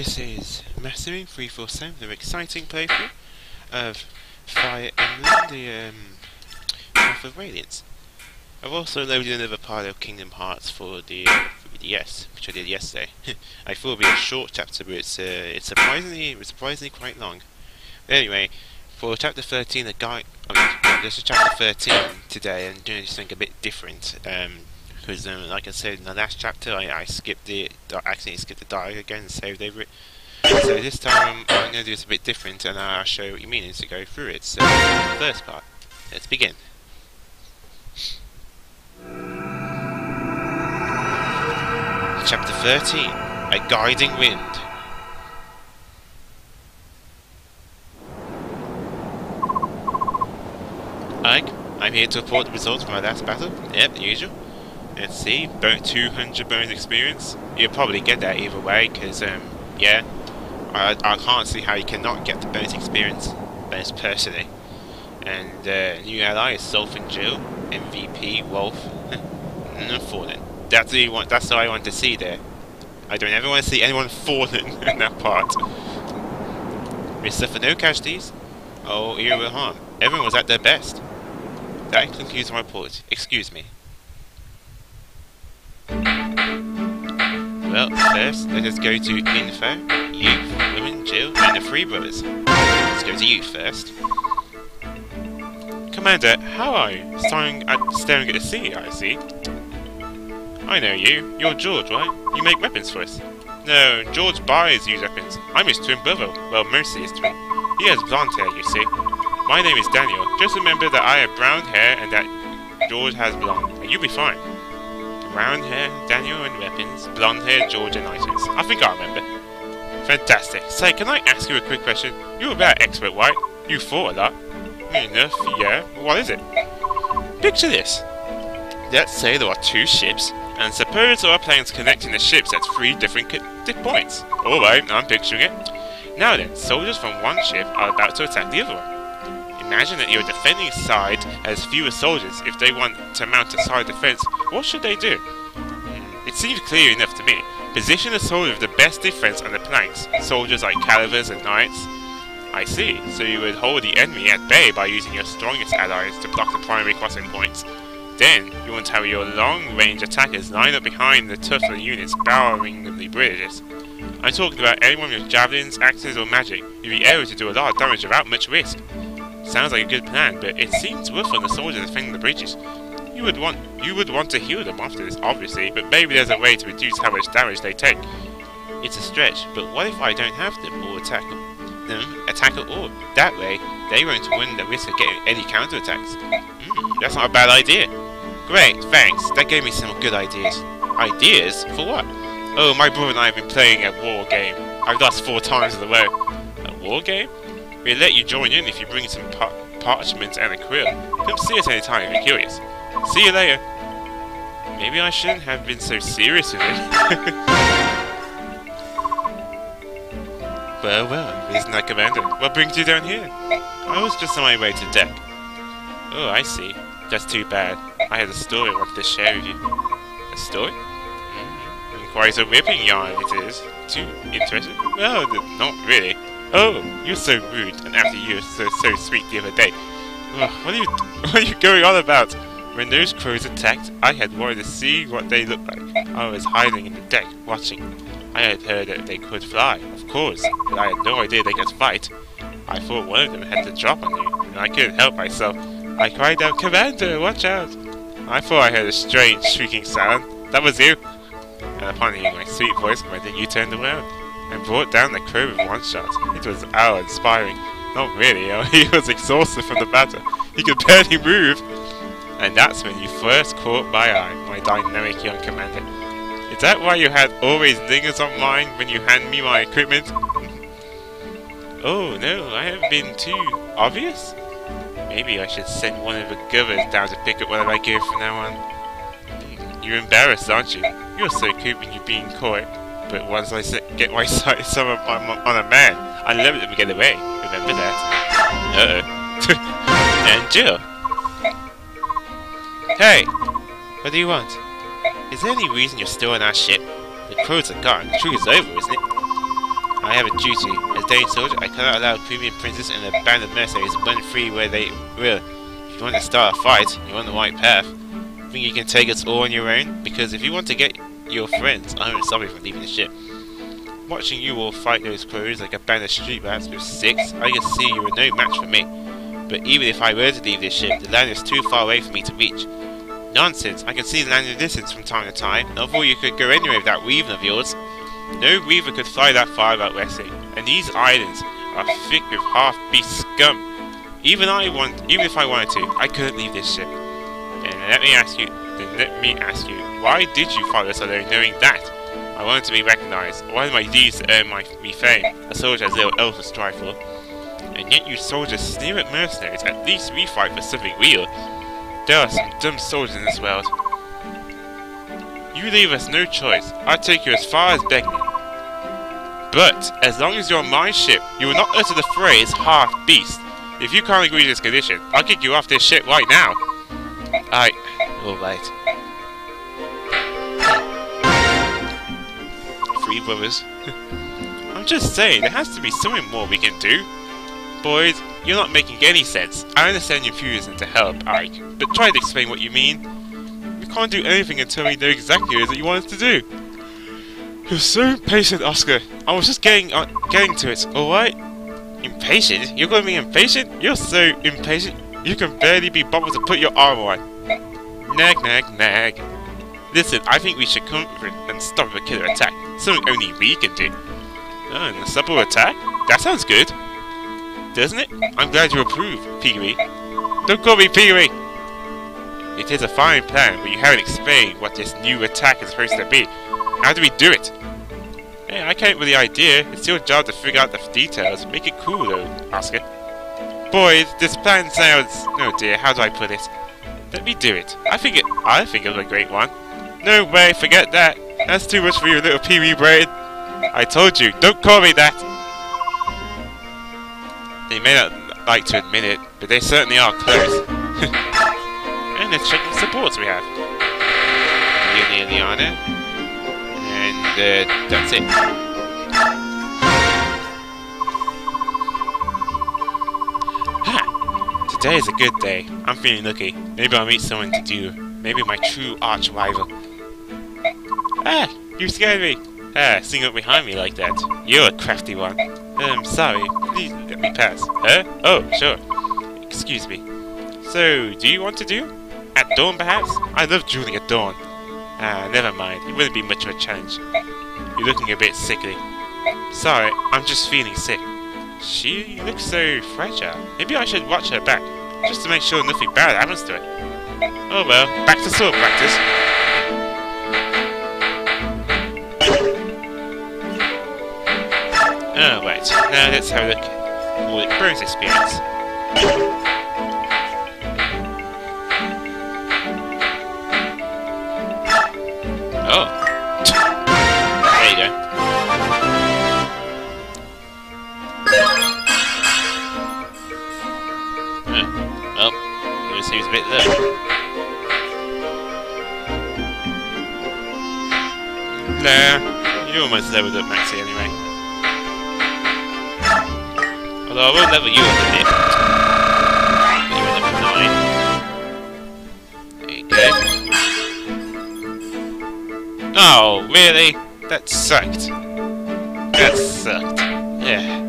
This is Mastering 347, an exciting playthrough of Fire Emblem, the Path of Radiance. I've also loaded another part of Kingdom Hearts for the 3DS, which I did yesterday. I thought it would be a short chapter, but it's surprisingly quite long. But anyway, for chapter 13, this is chapter 13 today, and doing something a bit different. Because like I said in the last chapter, I accidentally skipped the dialogue again and saved over it. So this time I'm going to do this a bit different, and I'll show you what you mean as to go through it. So, the first part. Let's begin. Chapter 13. A Guiding Wind. I'm here to report the results from my last battle. Yep, the usual. Let's see, 200 bonus experience. You'll probably get that either way, because, yeah. I can't see how you cannot get the bonus experience, bonus personally. And, new ally is Sulph and Jill, MVP, Wolf, and Fallen. That's what I want to see there. I don't ever want to see anyone fallen in that part. We suffer no casualties, or irreparable harm. Everyone was at their best. That concludes my report. Excuse me. Well, first, let us go to Info, Youth, Women, Jill, and the Three Brothers. Let's go to Youth first. Commander, how are you? Staring at the sea, I see. I know you. You're George, right? You make weapons for us. No, George buys used weapons. I'm his twin brother. Well, mostly his twin. He has blonde hair, you see. My name is Daniel. Just remember that I have brown hair and that George has blonde, and you'll be fine. Brown hair, Daniel and weapons, blonde hair, George and items. I think I remember. Fantastic. Say, can I ask you a quick question? You're about expert, right? You fought a lot. Enough, yeah. What is it? Picture this. Let's say there are two ships, and suppose there are planes connecting the ships at three different points. Alright, I'm picturing it. Now then, soldiers from one ship are about to attack the other one. Imagine that your defending side has fewer soldiers. If they want to mount a side defense, what should they do? It seems clear enough to me. Position a soldier with the best defense on the planks. Soldiers like calivers and knights. I see. So you would hold the enemy at bay by using your strongest allies to block the primary crossing points. Then, you want to have your long-range attackers line up behind the tougher units powering the bridges. I'm talking about anyone with javelins, axes or magic. You'll be able to do a lot of damage without much risk. Sounds like a good plan, but it seems rough on the soldiers defending the breaches. You would want to heal them after this, obviously, but maybe there's a way to reduce how much damage they take. It's a stretch, but what if I don't have them or attack at all? That way, they won't run the risk of getting any counterattacks. That's not a bad idea. Great, thanks. That gave me some good ideas. Ideas? For what? Oh, my brother and I have been playing a war game. I've lost 4 times in a row. A war game? We'll let you join in if you bring some parchment and a quill. Come see us anytime if you're curious. See you later. Maybe I shouldn't have been so serious with it. Well, isn't that Commander? What brings you down here? I was just on my way to deck. Oh, I see. That's too bad. I had a story I wanted to share with you. A story? Quite a ripping yarn it is. Too interesting? Well, not really. Oh, you're so rude, and after you were so sweet the other day. What are you going on about? When those crows attacked, I had wanted to see what they looked like. I was hiding in the deck, watching. I had heard that they could fly, of course, but I had no idea they could fight. I thought one of them had to drop on you, and I couldn't help myself. I cried out, "Commander, watch out!" I thought I heard a strange shrieking sound. That was you. And upon hearing my sweet voice, Commander, you turned around and brought down the crow with one shot. It was awe-inspiring. Not really, he was exhausted from the battle. He could barely move. And that's when you first caught my eye, my dynamic young commander. Is that why you had always lingers on mine when you hand me my equipment? Oh no, I haven't been too obvious? Maybe I should send one of the govers down to pick up whatever I give from now on. You're embarrassed, aren't you? You're so cute when you're being coy. But once I get my sights on a man, I never let him get away. Remember that? Uh-oh. And Jill. Hey! What do you want? Is there any reason you're still on our ship? The crows are gone. The trip is over, isn't it? I have a duty. As Dane soldier, I cannot allow premium princes and a band of mercenaries to run free where they will. If you want to start a fight, you're on the right path. Think you can take us all on your own? Because if you want to get your friends, I won't stop you from leaving the ship. Watching you all fight those crows like a band of street rats with sticks, I can see you are no match for me. But even if I were to leave this ship, the land is too far away for me to reach. Nonsense! I can see the land in the distance from time to time, and I thought you could go anywhere with that weaving of yours. No weaver could fly that far without resting, and these islands are thick with half-beast scum. Even if I wanted to, I couldn't leave this ship. Then let me ask you, why did you follow us alone knowing that? I wanted to be recognized. I wanted my deeds to earn me fame. A soldier has little else to strive for. And yet you soldiers sneer at mercenaries. At least we fight for something real. There are some dumb soldiers in this world. You leave us no choice. I'll take you as far as Begney. But, as long as you're on my ship, you will not utter the phrase half-beast. If you can't agree to this condition, I'll kick you off this ship right now. Alright. Three brothers. I'm just saying, there has to be something more we can do. Boys, you're not making any sense. I understand your enthusiasm to help, Ike, but try to explain what you mean. We can't do anything until we know exactly what it is that you want us to do. You're so impatient, Oscar. I was just getting to it, alright? Impatient? You're going to be impatient? You're so impatient, you can barely be bothered to put your armor on. Nag, nag, nag. Listen, I think we should come and stop the killer attack. Something only we can do. Oh, and a supple attack? That sounds good. Doesn't it? I'm glad you approve, Piggery. Don't call me Piggery! It is a fine plan, but you haven't explained what this new attack is supposed to be. How do we do it? Hey, I came up with the idea. It's your job to figure out the details. Make it cool, though, Oscar. Boys, this plan sounds... Oh dear, how do I put it? Let me do it. I think it was a great one. No way, forget that. That's too much for your little pee-wee brain. I told you, don't call me that. They may not like to admit it, but they certainly are close. And let's check the supports we have. Liana. And that's it. Ha! Today is a good day. I'm feeling lucky. Maybe I'll meet someone to do. Maybe my true arch rival. Ah! You scared me! Ah, sneaking up behind me like that. You're a crafty one. Sorry. Please let me pass. Huh? Oh, sure. Excuse me. So, do you want to do? At dawn, perhaps? I love dueling at dawn. Ah, never mind. It wouldn't be much of a challenge. You're looking a bit sickly. Sorry, I'm just feeling sick. She looks so fragile. Maybe I should watch her back, just to make sure nothing bad happens to her. Oh well, back to sword practice. Oh, right. Now let's have a look at all the Burns experience. Oh. There you go. Well, it seems a bit low. Nah, you're almost leveled up, Maxie, anyway. Although I will level you up a bit. You're level 9. There you go. Oh, really? That sucked. That sucked. Yeah.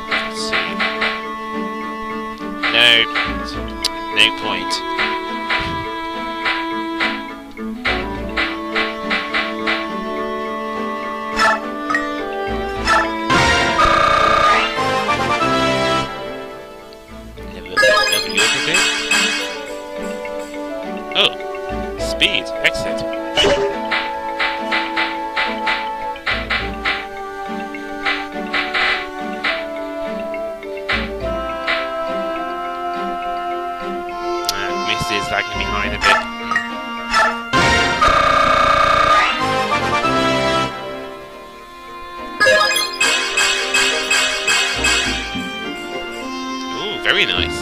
Let's see. No point. Oh, speed, excellent. Mist is lagging behind a bit. Ooh, very nice.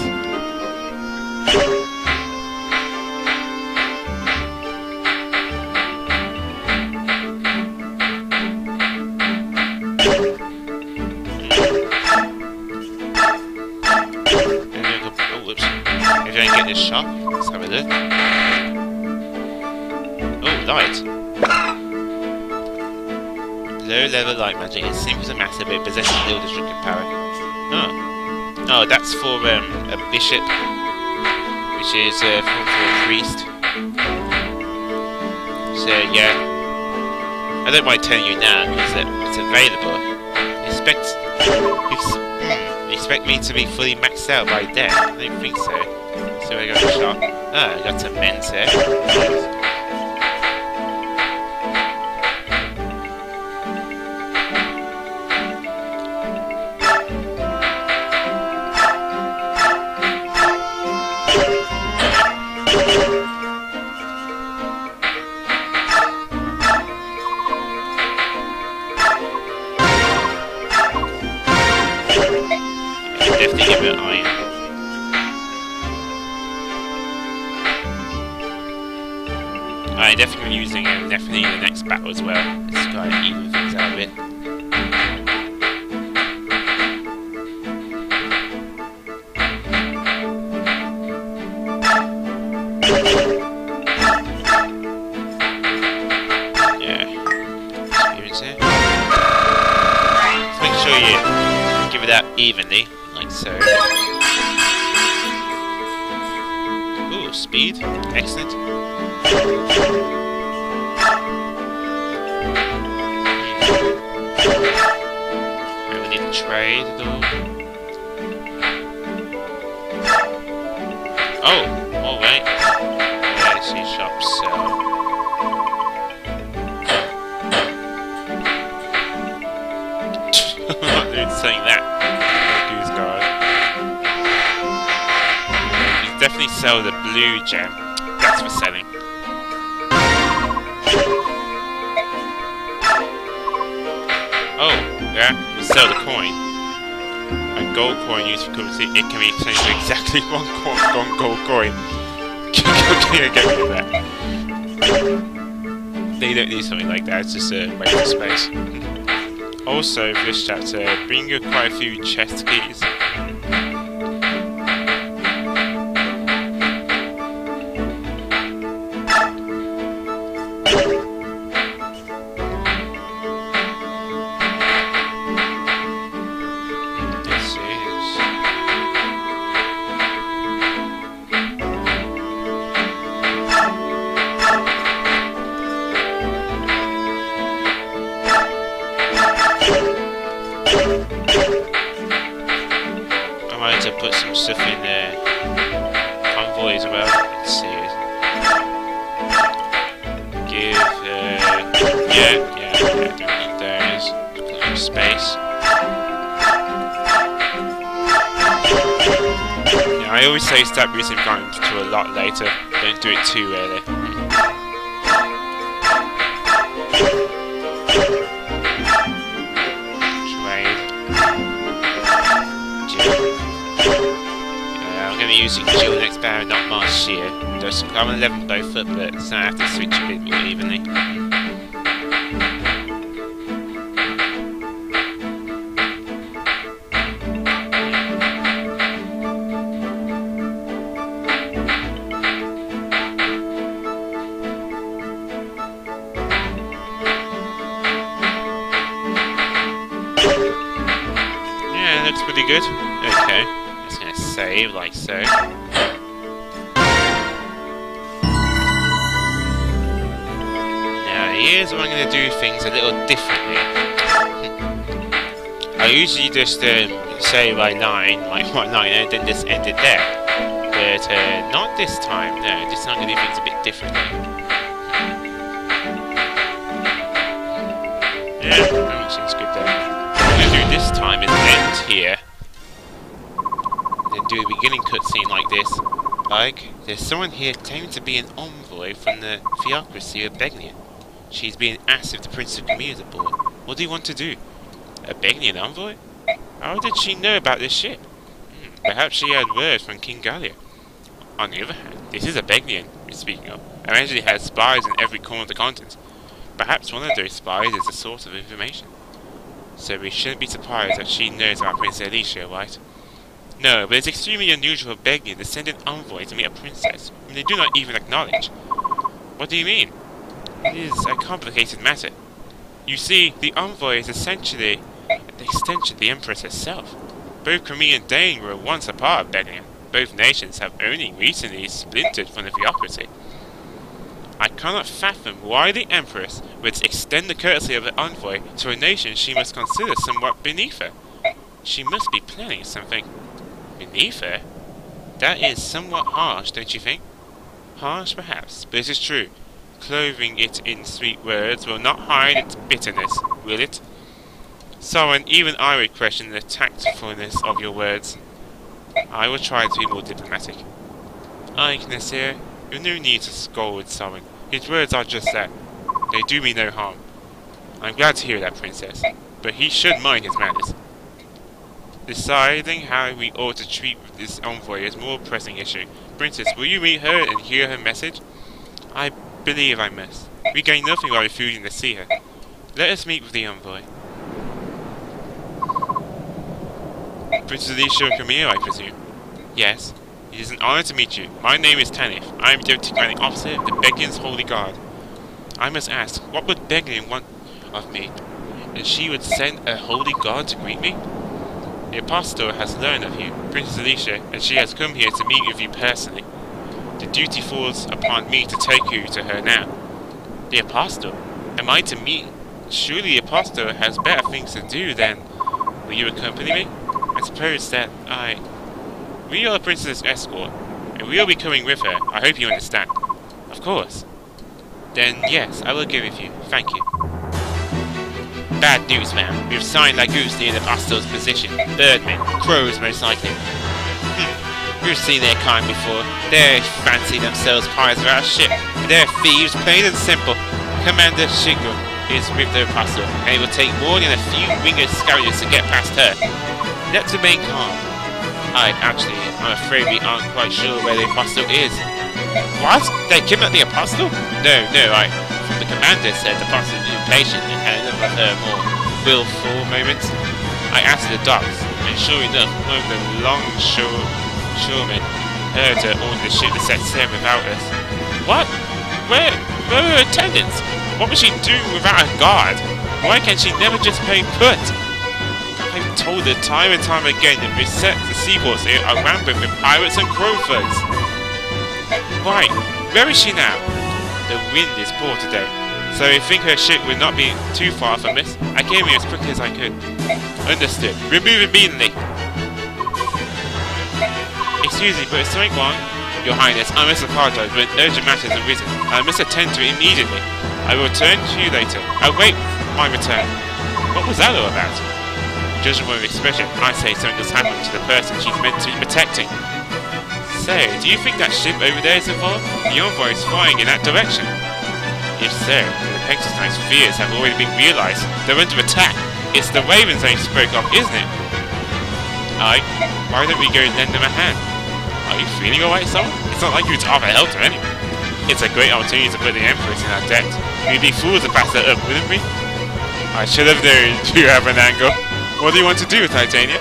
light. Low-level light magic. It seems a matter, but it possesses little destructive power. Oh. Oh, that's for a bishop, which is for a priest. So, yeah. I don't mind telling you now, because it's available. You expect me to be fully maxed out by then? I don't think so. So I got a shop. Ah, I got some men's here. Definitely give it iron. I'm definitely using it definitely in the next battle as well. Let's try to even things out a bit. Yeah. Experience here. Just make sure you give it out evenly. Like so. Ooh, speed. Excellent. We need to trade though. Oh, alright. Yeah, I see shops sell. I'm not saying that. Definitely sell the blue gem. That's for selling. Oh, yeah, you sell the coin. A gold coin used for currency. It can be exchanged for exactly one gold coin. Can I get rid of that? They don't need something like that. It's just a waste of space. Also, for this chapter, bring you quite a few chest keys. To put some stuff in there. Convoy as well. Let's see. Give, yeah, don't need those. Put some space. Yeah, I always say start using guns to a lot later. Don't do it too early. Using Jill next battle, not Mars Shear. I'm on 11 both foot, but so I have to switch a bit more evenly. Yeah, looks pretty good. Okay. Save like so. Now here's where I'm going to do things a little differently. I usually just say my line, like one line, and then just end it there. But not this time. No, this time I'm going to do things a bit differently. Yeah, that seems good though. What I'm going to do this time is end here. Do a beginning cutscene like this. Like, there's someone here claiming to be an envoy from the theocracy of Begnian. She's being asked if the Prince of Khmer is aboard. What do you want to do? A Begnian envoy? How did she know about this ship? Perhaps she had word from King Gallia. On the other hand, this is a Begnian we're speaking of, and actually has spies in every corner of the continent. Perhaps one of those spies is a source of information. So we shouldn't be surprised that she knows about Princess Alicia, right? No, but it's extremely unusual for Begnian to send an envoy to meet a princess whom they do not even acknowledge. What do you mean? It is a complicated matter. You see, the envoy is essentially an extension of the Empress herself. Both Crimea and Dane were once a part of Belgium. Both nations have only recently splintered from the theocracy. I cannot fathom why the Empress would extend the courtesy of an envoy to a nation she must consider somewhat beneath her. She must be planning something. Beneath her? That is somewhat harsh, don't you think? Harsh, perhaps, but it is true. Clothing it in sweet words will not hide its bitterness, will it? Someone, even I would question the tactfulness of your words. I will try to be more diplomatic. Aye, Knesser, you have no need to scold Someone. His words are just that. They do me no harm. I'm glad to hear that, Princess, but he should mind his manners. Deciding how we ought to treat this envoy is a more pressing issue. Princess, will you meet her and hear her message? I believe I must. We gain nothing by refusing to see her. Let us meet with the envoy. Princess Alicia of Crimea, I presume? Yes. It is an honor to meet you. My name is Tanith. I am Deputy Commanding Officer of the Belgian's Holy Guard. I must ask, what would Belgian want of me? And she would send a Holy Guard to greet me? The Apostle has learned of you, Princess Alicia, and she has come here to meet with you personally. The duty falls upon me to take you to her now. The Apostle? Am I to meet? Surely the Apostle has better things to do than... Will you accompany me? I suppose that we are the Princess's escort, and we will be coming with her. I hope you understand. Of course. Then, yes, I will go with you. Thank you. Bad news, ma'am. We have signed Laguz near the Apostle's position. Birdmen. Crows, most likely. We've seen their kind before. They fancy themselves pirates of our ship. They're thieves, plain and simple. Commander Shingo is with the Apostle, and it will take more than a few winged scavengers to get past her. Let's remain calm. I'm afraid we aren't quite sure where the Apostle is. What? They kidnapped the Apostle? No, the commander said the Apostle was impatient and had enough of her more willful moments. I asked the docks, and sure enough, one of the longshoremen heard her order the ship to set sail without us. What? Where were her attendants? What was she doing without a guard? Why can't she never just play put? I've told her time and time again that we set the seaports here are rampant with pirates and crow thugs. Right, where is she now? The wind is poor today, so I think her ship will not be too far from us. I came here as quickly as I could. Understood. Remove immediately. Excuse me, but is something wrong? Your Highness, I must apologize, but an urgent matter has arisen. I must attend to it immediately. I will return to you later. I'll wait my return. What was that all about? Judging from her expression, I say something has happened to the person she's meant to be protecting. So, do you think that ship over there is involved? The envoy is flying in that direction. If so, then the Pegasus Knight's fears have already been realized. They're under attack. It's the ravens they spoke of, isn't it? Aye. Why don't we go lend them a hand? Are you feeling alright, Someone? It's not like you to offer help to anyone. It's a great opportunity to put the Empress in our debt. We'd be fools to pass that up, wouldn't we? I should have known you have an angle. What do you want to do, Titania?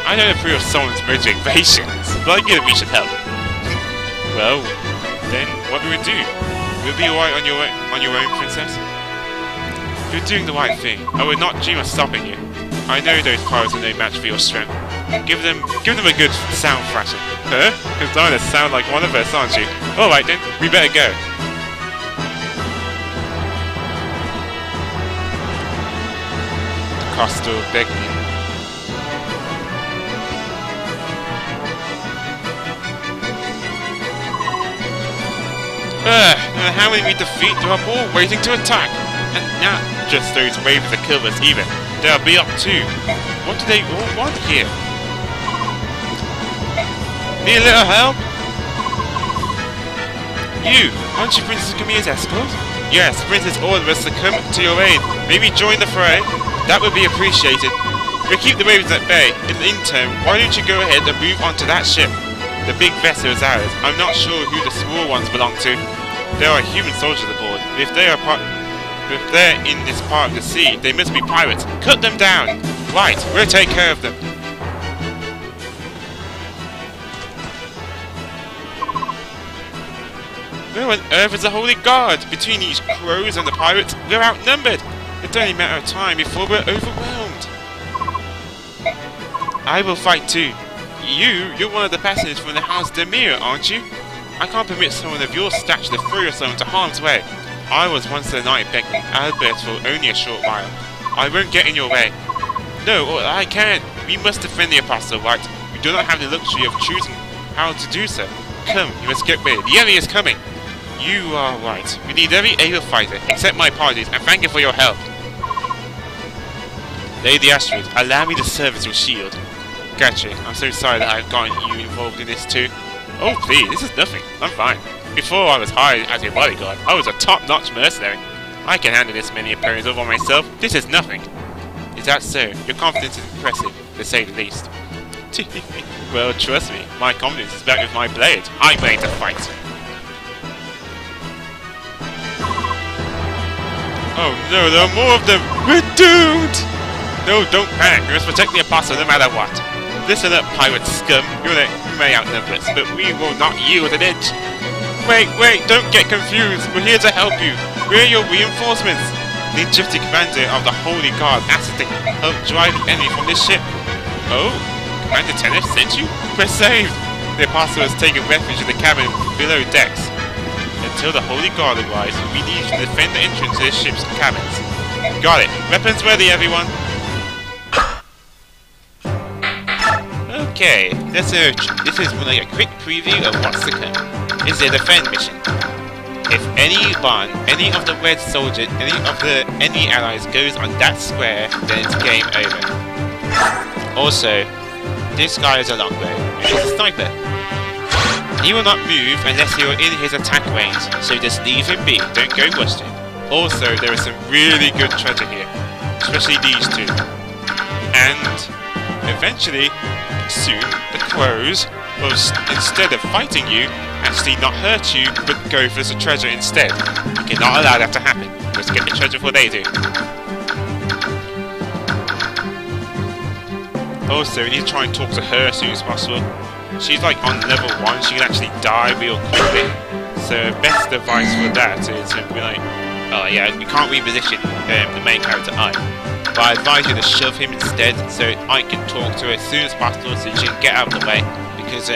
I don't approve of someone's motivations, but I get that we should help. Well, then what do we do? We'll be alright on your own, Princess. You're doing the right thing. I would not dream of stopping you. I know those pirates are no match for your strength. Give them a good sound thrashing. Huh? You're starting to sound like one of us, aren't you? Alright then, we better go. The Costa begged me. And how many we defeat, there are more waiting to attack. And not just those ravens that kill us either. There'll be up too. What do they all want here? Need a little help? You! Aren't you Princess Camilla's escort? Yes, the Princess ordered us to come to your aid. Maybe join the fray? That would be appreciated. We'll keep the ravens at bay. In the interim, why don't you go ahead and move on to that ship? The big vessel is ours. I'm not sure who the small ones belong to. There are human soldiers aboard. If they're in this part of the sea, they must be pirates. Cut them down! Right, we'll take care of them. Where on earth is the Holy Guard? Between these crows and the pirates, we're outnumbered. It's only a matter of time before we're overwhelmed. I will fight too. You're one of the passengers from the House Demir, aren't you? I can't permit someone of your stature to throw yourself into harm's way. I was once the knight begging Albert for only a short while. I won't get in your way. No, I can't. We must defend the Apostle, right? We do not have the luxury of choosing how to do so. Come, you must get ready. The enemy is coming. You are right. We need every able fighter. Accept my apologies and thank you for your help. Lady Astrid, allow me to serve as your shield. Gotcha. I'm so sorry that I've gotten you involved in this too. Oh please, this is nothing. I'm fine. Before I was hired as your bodyguard, I was a top-notch mercenary. I can handle this many opponents all by myself. This is nothing. Is that so? Your confidence is impressive, to say the least. Well, trust me, my confidence is back with my blade. I'm ready to fight. Oh no, there are more of them! We're doomed! No, don't panic. We must protect the Apostle no matter what. Listen up, pirate scum. You may outnumber us, but we will not yield an inch. Wait, don't get confused. We're here to help you. We're your reinforcements. The Egyptian commander of the Holy Guard asked us to help drive the enemy from this ship. Oh? Commander Tennis sent you? We're saved. The Apostle has taken refuge in the cabin below decks. Until the Holy Guard arrives, we need you to defend the entrance to the ship's cabins. Got it. Weapons ready, everyone. Okay, this is like a quick preview of what's to come. It's a defend mission. If any of the red soldiers, any of the enemy allies goes on that square, then it's game over. Also, this guy is a longbow. He's a sniper. He will not move unless you're in his attack range, so just leave him be, don't go rush him. Also, there is some really good treasure here, especially these two. And eventually, soon, the crows will, instead of fighting you, actually not hurt you, but go for the treasure instead. You cannot allow that to happen. Let's get the treasure before they do. Also, we need to try and talk to her as soon as possible. She's like on level 1, she can actually die real quickly. So best advice for that is to be like, oh yeah, you can't reposition the main character I. But I advise you to shove him instead, so I can talk to her as soon as possible so she can get out of the way, because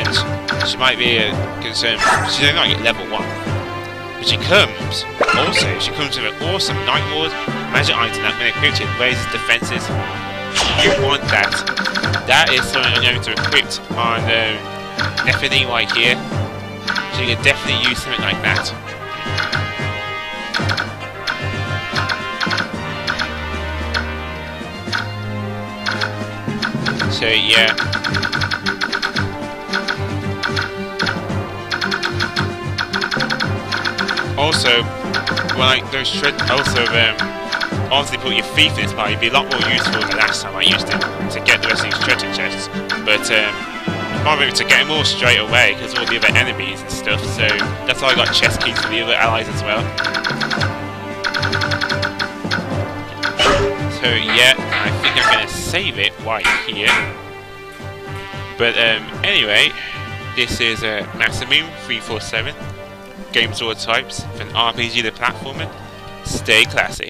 she might be concerned. She's only like level 1. But she comes with an awesome Night Ward magic item that when equipped it raises defenses. You want that. That is something I'm going to equip on Stephanie right here. So you can definitely use something like that. So yeah. Also, like those obviously put your thief in this part, it'd be a lot more useful than the last time I used it to get the rest of these treasure chests. But I'm not able to get them all straight away because all the other enemies and stuff. So that's why I got chest keys for the other allies as well. So yeah, I think I'm gonna save it right here. But anyway, this is Masamune 347. Games all types, from RPG to platformer. Stay classy.